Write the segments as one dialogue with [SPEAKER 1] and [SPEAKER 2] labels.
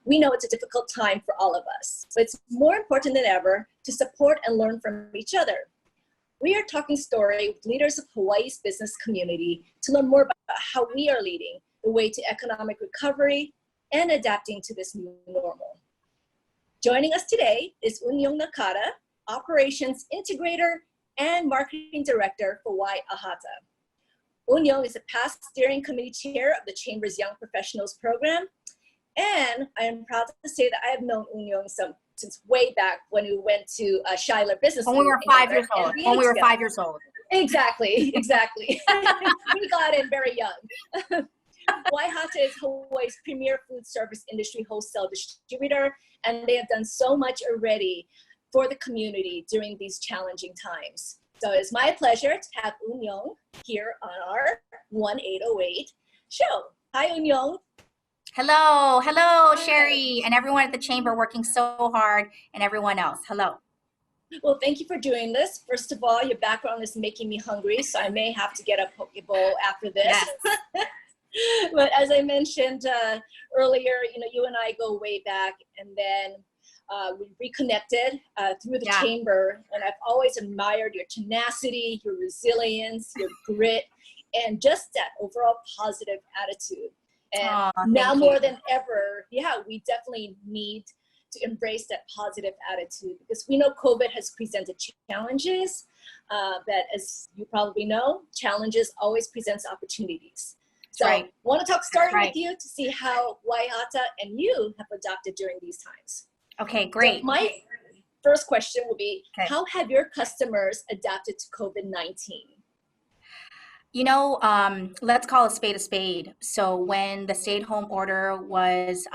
[SPEAKER 1] We know it's a difficult time for all of us, but it's more important than ever to support and learn from each other. We are talking story with leaders of Hawaii's business community to learn more about how we are leading the way to economic recovery and adapting to this new normal. Joining us today is Unyong Nakata, Operations Integrator and Marketing Director for Waiahata. Unyong is a past steering committee chair of the Chamber's Young Professionals Program, and I am proud to say that I have known Unyong since way back when we went to Shiler Business.
[SPEAKER 2] When we were 5 years old. When we were 5 years old.
[SPEAKER 1] Exactly. We got in very young. Waiahata is Hawaii's premier food service industry wholesale distributor, and they have done so much already for the community during these challenging times. So it's my pleasure to have Unyong here on our 1808 show. Hi, Unyong.
[SPEAKER 2] Hello, Sherry, and everyone at the Chamber working so hard, and everyone else. Hello.
[SPEAKER 1] Well, thank you for doing this. First of all, your background is making me hungry, so I may have to get a poke bowl after this.
[SPEAKER 2] Yes.
[SPEAKER 1] But as I mentioned earlier, you and I go way back, and then we reconnected through the Chamber, and I've always admired your tenacity, your resilience, your grit, and just that overall positive attitude. And now more than ever, we definitely need to embrace that positive attitude, because we know COVID has presented challenges, but as you probably know, challenges always presents opportunities. So I want to start with you to see how Waiahata and you have adapted during these times.
[SPEAKER 2] Okay, great.
[SPEAKER 1] So my first question will be, how have your customers adapted to COVID-19?
[SPEAKER 2] Let's call a spade. So when the stay-at-home order was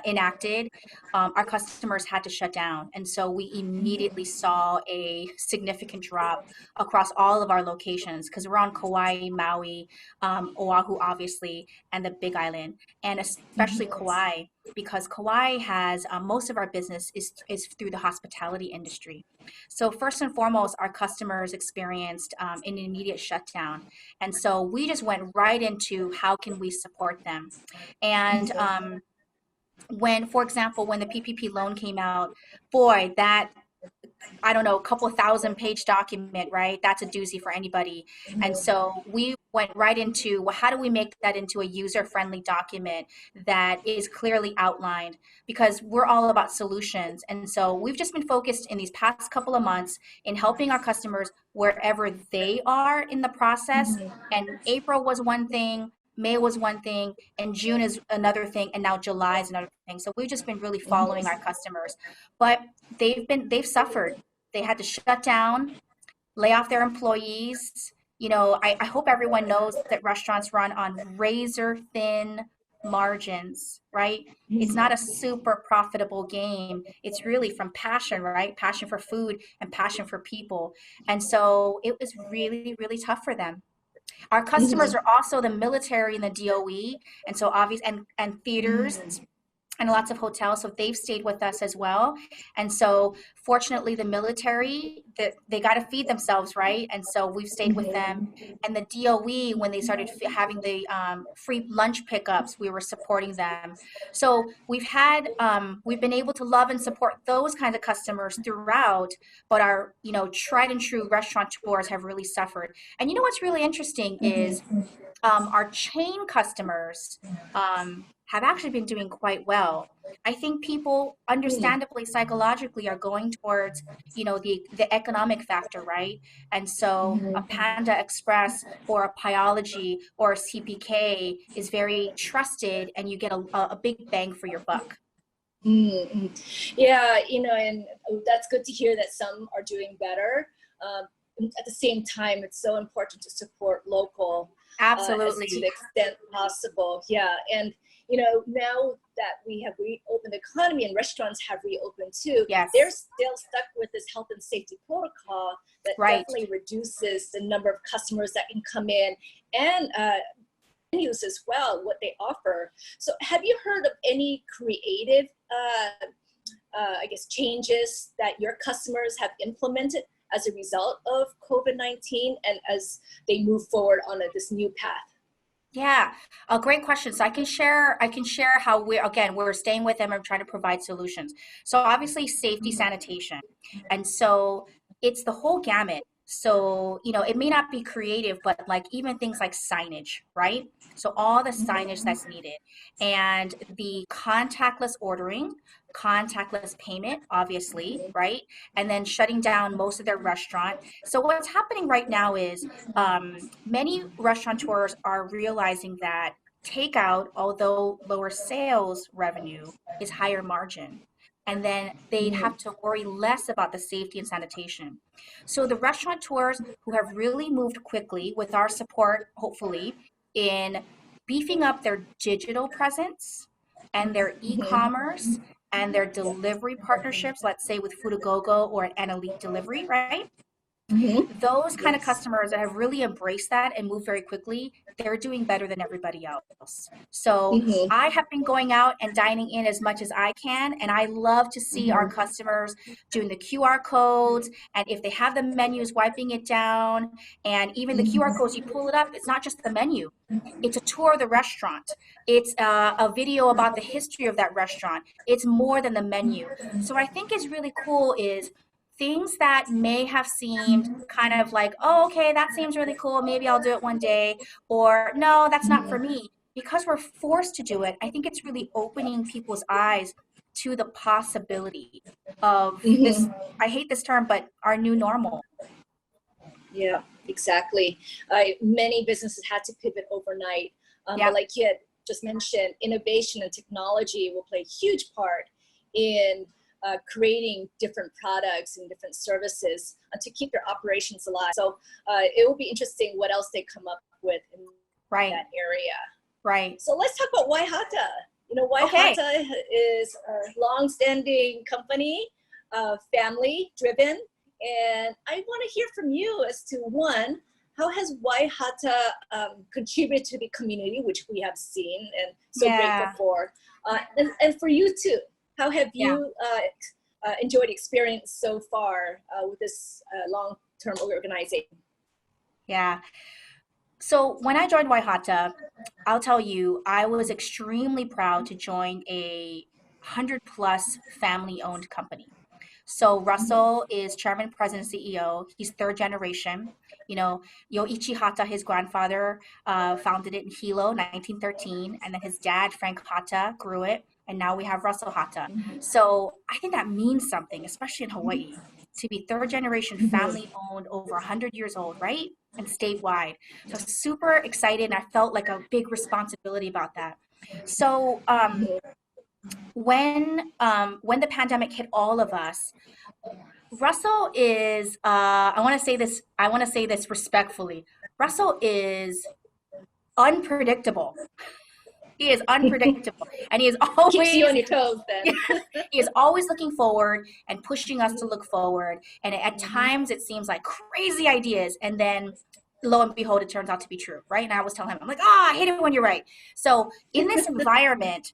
[SPEAKER 2] enacted, our customers had to shut down, and so we immediately saw a significant drop across all of our locations, because we're on Kauai, Maui, Oahu, obviously, and the Big Island, and especially Kauai, because Kauai has most of our business is through the hospitality industry. So first and foremost, our customers experienced an immediate shutdown. And so we just went right into how can we support them. And for example, when the PPP loan came out, boy, that, I don't know, a couple 1,000-page document, right? That's a doozy for anybody. And so we went right into, well, how do we make that into a user-friendly document that is clearly outlined? Because we're all about solutions. And so we've just been focused in these past couple of months in helping our customers wherever they are in the process. And April was one thing, May was one thing, and June is another thing, and now July is another thing. So we've just been really following our customers. But they've suffered. They had to shut down, lay off their employees. I hope everyone knows that restaurants run on razor thin margins, right? It's not a super profitable game. It's really from passion, right? Passion for food and passion for people. And so it was really, really tough for them. Our customers are also the military and the DOE, and so obviously, and theaters and lots of hotels, so they've stayed with us as well. And so fortunately, the military, they got to feed themselves, right? And so we've stayed with them. And the DOE, when they started having the free lunch pickups, we were supporting them. So we've been able to love and support those kinds of customers throughout, but our tried and true restaurateurs have really suffered. And what's really interesting is our chain customers have actually been doing quite well. I think people understandably, psychologically, are going towards, the economic factor, right? And so a Panda Express or a Pyology or a CPK is very trusted, and you get a big bang for your buck.
[SPEAKER 1] Yeah, and that's good to hear that some are doing better. At the same time, it's so important to support local.
[SPEAKER 2] Absolutely.
[SPEAKER 1] To the extent possible. Yeah. And, now that we have reopened the economy and restaurants have reopened too, they're still stuck with this health and safety protocol that definitely reduces the number of customers that can come in and menus as well, what they offer. So have you heard of any creative, changes that your customers have implemented as a result of COVID-19 and as they move forward on this new path?
[SPEAKER 2] Yeah, a great question. So I can share how we're staying with them and trying to provide solutions. So obviously safety, sanitation. And so it's the whole gamut. So, it may not be creative, but like even things like signage, right? So all the signage that's needed and the contactless ordering, contactless payment, obviously, right? And then shutting down most of their restaurant. So what's happening right now is many restaurateurs are realizing that takeout, although lower sales revenue, is higher margin. And then they'd have to worry less about the safety and sanitation. So the restaurateurs who have really moved quickly with our support, hopefully, in beefing up their digital presence and their e-commerce and their delivery partnerships, let's say with Food-A-Go-Go or an Elite Delivery, right? Those kind of
[SPEAKER 1] Yes.
[SPEAKER 2] customers that have really embraced that and moved very quickly, they're doing better than everybody else. So I have been going out and dining in as much as I can, and I love to see our customers doing the QR codes, and if they have the menus, wiping it down, and even the QR codes, you pull it up, it's not just the menu. It's a tour of the restaurant. It's a video about the history of that restaurant. It's more than the menu. So what I think is really cool is things that may have seemed kind of like, oh, okay, that seems really cool. Maybe I'll do it one day. Or no, that's not for me. Because we're forced to do it, I think it's really opening people's eyes to the possibility of this. I hate this term, but our new normal.
[SPEAKER 1] Yeah, exactly. Many businesses had to pivot overnight. But
[SPEAKER 2] Yep,
[SPEAKER 1] like you had just mentioned, innovation and technology will play a huge part in creating different products and different services to keep their operations alive. So it will be interesting what else they come up with in
[SPEAKER 2] right,
[SPEAKER 1] that area.
[SPEAKER 2] right.
[SPEAKER 1] So let's talk about Waihata.
[SPEAKER 2] Okay.
[SPEAKER 1] Waihata is a long-standing company, family-driven, and I want to hear from you as to one, how has Waihata contributed to the community, which we have seen and so grateful
[SPEAKER 2] Yeah,
[SPEAKER 1] for, and for you too, how have
[SPEAKER 2] yeah,
[SPEAKER 1] you enjoyed experience so far with this long-term organization?
[SPEAKER 2] yeah. So when I joined Waihata, I'll tell you, I was extremely proud to join a 100 plus family owned company. So Russell is chairman, president, CEO. He's third generation. You know, Yoichi Hata, his grandfather, founded it in Hilo, 1913, and then his dad, Frank Hata, grew it, and now we have Russell Hata. So I think that means something, especially in Hawaii, to be third generation family owned, over 100 years old, right? And statewide. So super excited, and I felt like a big responsibility about that. So when the pandemic hit all of us, Russell is I want to say this respectfully. Russell is unpredictable. He is unpredictable and he is
[SPEAKER 1] Keeps you
[SPEAKER 2] always
[SPEAKER 1] on your toes then.
[SPEAKER 2] he is always looking forward and pushing us to look forward. And at times it seems like crazy ideas and then lo and behold it turns out to be true, right? And I was telling him, I'm like, I hate it when you're right. So in this environment,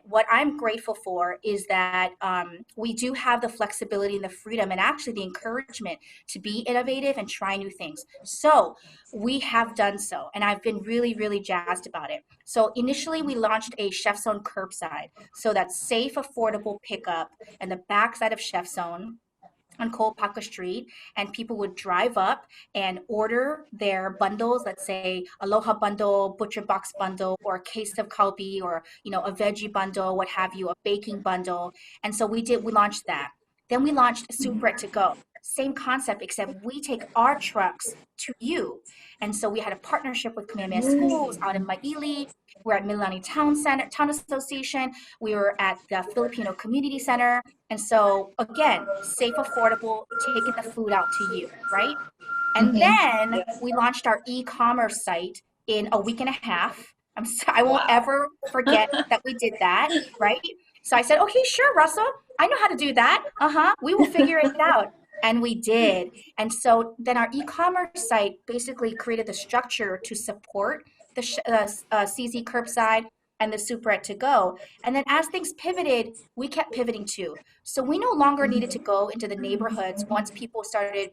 [SPEAKER 2] what I'm grateful for is that we do have the flexibility and the freedom and actually the encouragement to be innovative and try new things. So we have done so, and I've been really, really jazzed about it. So initially, we launched a ChefZone curbside, so that's safe, affordable pickup in the backside of ChefZone on Kolpaka Street, and people would drive up and order their bundles, let's say Aloha bundle, butcher box bundle, or a case of kalbi, or a veggie bundle, what have you, a baking bundle. And so we launched that. Then we launched Super It to Go. Same concept, except we take our trucks to you. And so we had a partnership with Kamehameha Schools out in Maili. We're at Mililani Town Center, Town Association. We were at the Filipino Community Center. And so again, safe, affordable, taking the food out to you, right? And then
[SPEAKER 1] Yes.
[SPEAKER 2] we launched our e-commerce site in a week and a half. I won't
[SPEAKER 1] Wow.
[SPEAKER 2] ever forget that we did that, right? So I said, okay, sure, Russell, I know how to do that. We will figure it out. And we did. And so then our e-commerce site basically created the structure to support the CZ curbside and the Super to Go. And then as things pivoted, we kept pivoting too. So we no longer needed to go into the neighborhoods once people started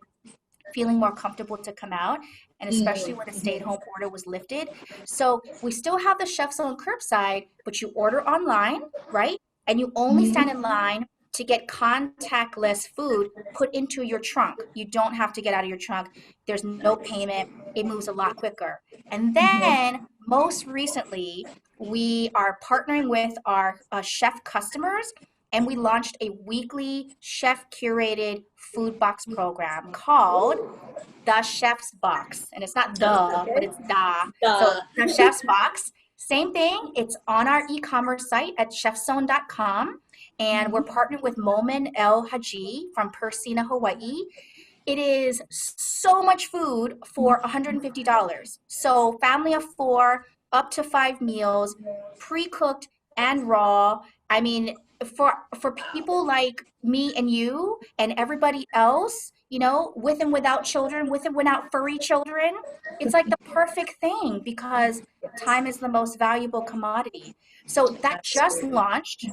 [SPEAKER 2] feeling more comfortable to come out, and especially when the stay-at-home order was lifted. So we still have the ChefZone curbside, but you order online, right? And you only stand in line to get contactless food put into your trunk. You don't have to get out of your trunk. There's no payment. It moves a lot quicker. And then most recently, we are partnering with our chef customers, and we launched a weekly chef curated food box program called the Chef's Box. And it's not the, but it's da. So the Chef's Box, same thing. It's on our e-commerce site at chefzone.com. And we're partnered with Momin El Haji from Persina, Hawaii. It is so much food for $150. So family of 4, up to 5 meals, pre-cooked and raw. I mean, for people like me and you and everybody else, you know, with and without children, with and without furry children, it's like the perfect thing because time is the most valuable commodity. So that just launched.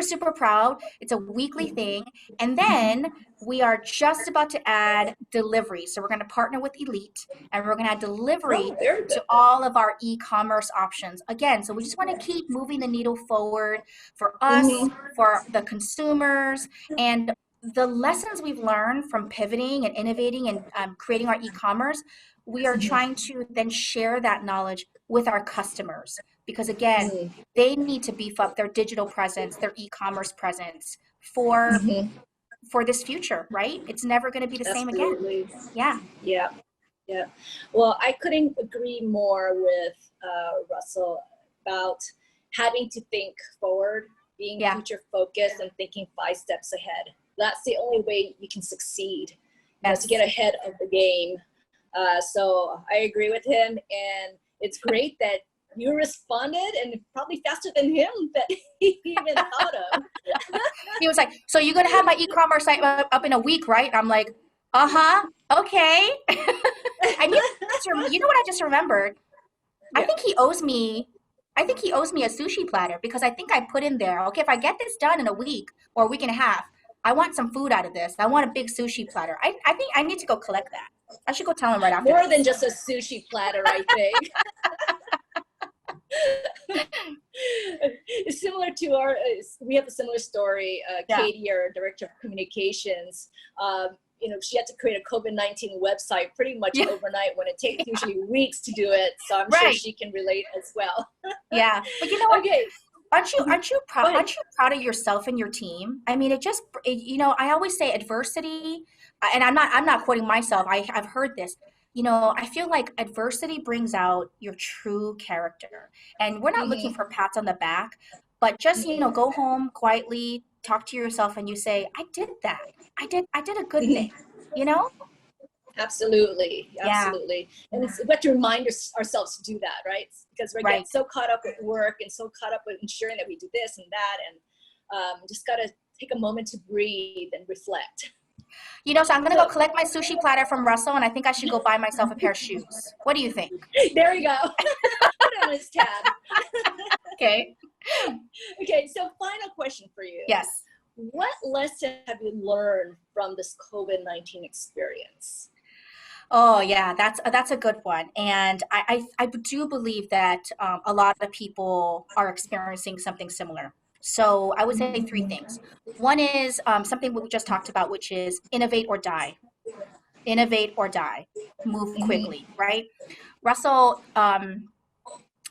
[SPEAKER 2] Super proud. It's a weekly thing. And then we are just about to add delivery. So we're going to partner with Elite, and we're going to add delivery to all of our e-commerce options. Again, so we just want to keep moving the needle forward for us, for the consumers, and the lessons we've learned from pivoting and innovating and creating our e-commerce. We are trying to then share that knowledge with our customers because, again, they need to beef up their digital presence, their e-commerce presence for this future, right? It's never going to be the same again.
[SPEAKER 1] Yeah. Well, I couldn't agree more with Russell about having to think forward, being future focused, and thinking 5 steps ahead. That's the only way you can succeed, to get ahead of the game. So I agree with him, and it's great that you responded, and probably faster than him that he even thought of.
[SPEAKER 2] He was like, so you're going to have my e-commerce site up in a week, right? And I'm like, okay. And you know what I just remembered? I think he owes me a sushi platter because I think I put in there, okay, if I get this done in a week or a week and a half, I want some food out of this. I want a big sushi platter. I think I need to go collect that. I should go tell him right after.
[SPEAKER 1] More than just a sushi platter, I think. It's similar to we have a similar story. Katie, our director of communications, she had to create a COVID-19 website pretty much overnight when it takes usually weeks to do it. So I'm sure she can relate as well.
[SPEAKER 2] Yeah, but you know what? Okay. Aren't you proud of yourself and your team? I mean, I always say adversity, and I'm not quoting myself. I've heard this. I feel like adversity brings out your true character, and we're not looking for pats on the back, but just go home quietly, talk to yourself, and you say, I did that. I did a good thing.
[SPEAKER 1] Absolutely. And we have to remind ourselves to do that, right? Because we're getting so caught up with work and so caught up with ensuring that we do this and that, and just got to take a moment to breathe and reflect.
[SPEAKER 2] So I'm going to go collect my sushi platter from Russell, and I think I should go buy myself a pair of shoes. What do you think?
[SPEAKER 1] There you go. Put it on his tab.
[SPEAKER 2] Okay.
[SPEAKER 1] Okay, so final question for you.
[SPEAKER 2] Yes.
[SPEAKER 1] What lesson have you learned from this COVID-19 experience?
[SPEAKER 2] Oh, yeah, that's a good one. And I do believe that a lot of people are experiencing something similar. So I would say 3 things. One is something we just talked about, which is innovate or die. Innovate or die. Move quickly, right? Russell,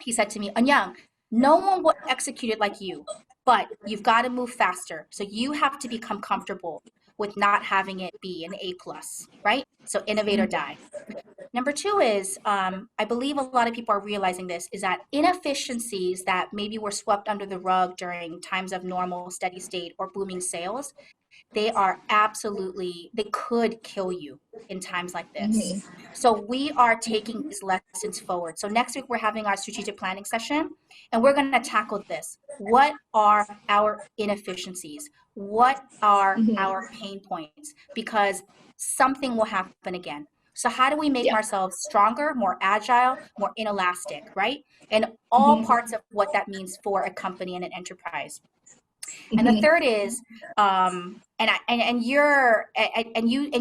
[SPEAKER 2] he said to me, Anyang, no one will execute it like you, but you've got to move faster. So you have to become comfortable with not having it be an A+, right? So innovate or die. Number 2 is, I believe a lot of people are realizing this, is that inefficiencies that maybe were swept under the rug during times of normal, steady state, or booming sales, they could kill you in times like this. So we are taking these lessons forward. So next week, we're having our strategic planning session, and we're going to tackle this. What are our inefficiencies? What are our pain points? Because something will happen again. So how do we make ourselves stronger, more agile, more inelastic, right? And all parts of what that means for a company and an enterprise. And the third is,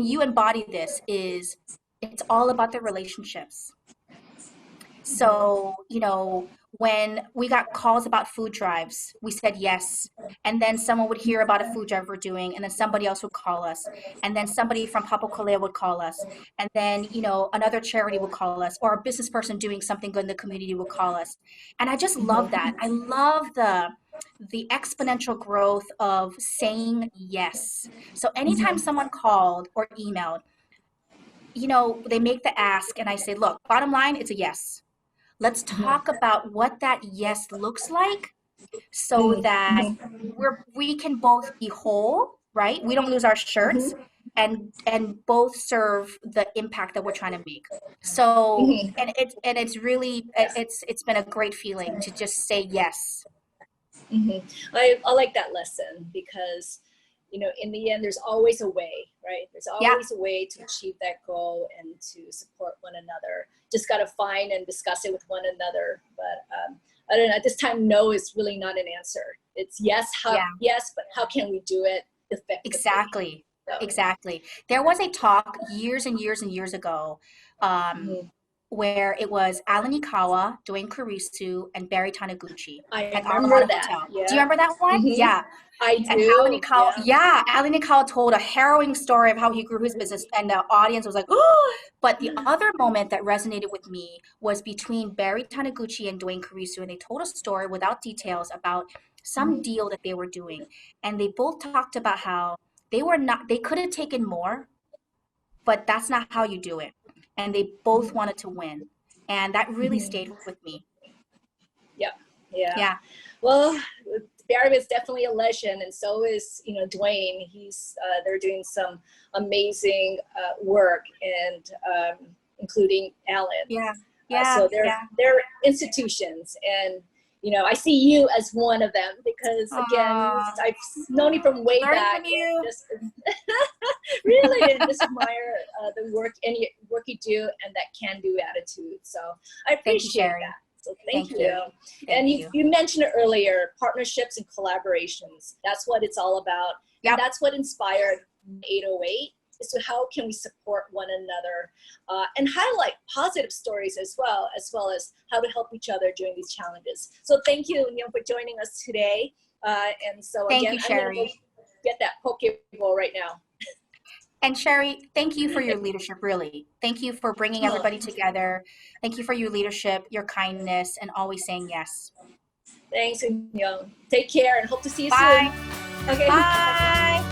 [SPEAKER 2] you embody this, is it's all about the relationships. So, when we got calls about food drives, we said yes. And then someone would hear about a food drive we're doing, and then somebody else would call us. And then somebody from Papakolea would call us. And then, another charity would call us, or a business person doing something good in the community would call us. And I just love that. I love the exponential growth of saying yes. So anytime someone called or emailed, they make the ask, and I say, look, bottom line, it's a yes. Let's talk about what that yes looks like, so that we can both be whole, right? We don't lose our shirts, and both serve the impact that we're trying to make. So, and it's really, it's been a great feeling to just say yes.
[SPEAKER 1] I like that lesson, because in the end, there's always a way, right? There's always a way to achieve that goal and to support one another. Just got to find and discuss it with one another. But I don't know, at this time, no is really not an answer. It's yes, yes, but how can we do it effectively?
[SPEAKER 2] Exactly. So. Exactly. There was a talk years and years and years ago, where it was Alan Ikawa, Dwayne Kurisu, and Barry Taniguchi.
[SPEAKER 1] I remember that. Yeah.
[SPEAKER 2] Do you remember that one? Yeah.
[SPEAKER 1] I do.
[SPEAKER 2] And Alan Ikawa told a harrowing story of how he grew his business, and the audience was like, oh! But the other moment that resonated with me was between Barry Taniguchi and Dwayne Kurisu, and they told a story without details about some deal that they were doing. And they both talked about how they could have taken more, but that's not how you do it. And they both wanted to win. And that really stayed with me.
[SPEAKER 1] Yeah. Well, Barry was definitely a legend, and so is Dwayne. They're doing some amazing work, and including Alan. So they're institutions, and I see you as one of them, because again, I've known you from way back. And just really, and just admire the work you do, and that can-do attitude. So I appreciate that. So thank you. And you mentioned it earlier, partnerships and collaborations. That's what it's all about. Yep. And that's what inspired 808, as to how can we support one another and highlight positive stories as well as how to help each other during these challenges. So thank you, for joining us today. And so again, I'm going to get that poke bowl right now.
[SPEAKER 2] And Sherry, thank you for your leadership, really. Thank you for bringing everybody together. Thank you for your leadership, your kindness, and always saying yes.
[SPEAKER 1] Thanks, Young. Take care, and hope to see you
[SPEAKER 2] soon.
[SPEAKER 1] Okay.
[SPEAKER 2] Bye.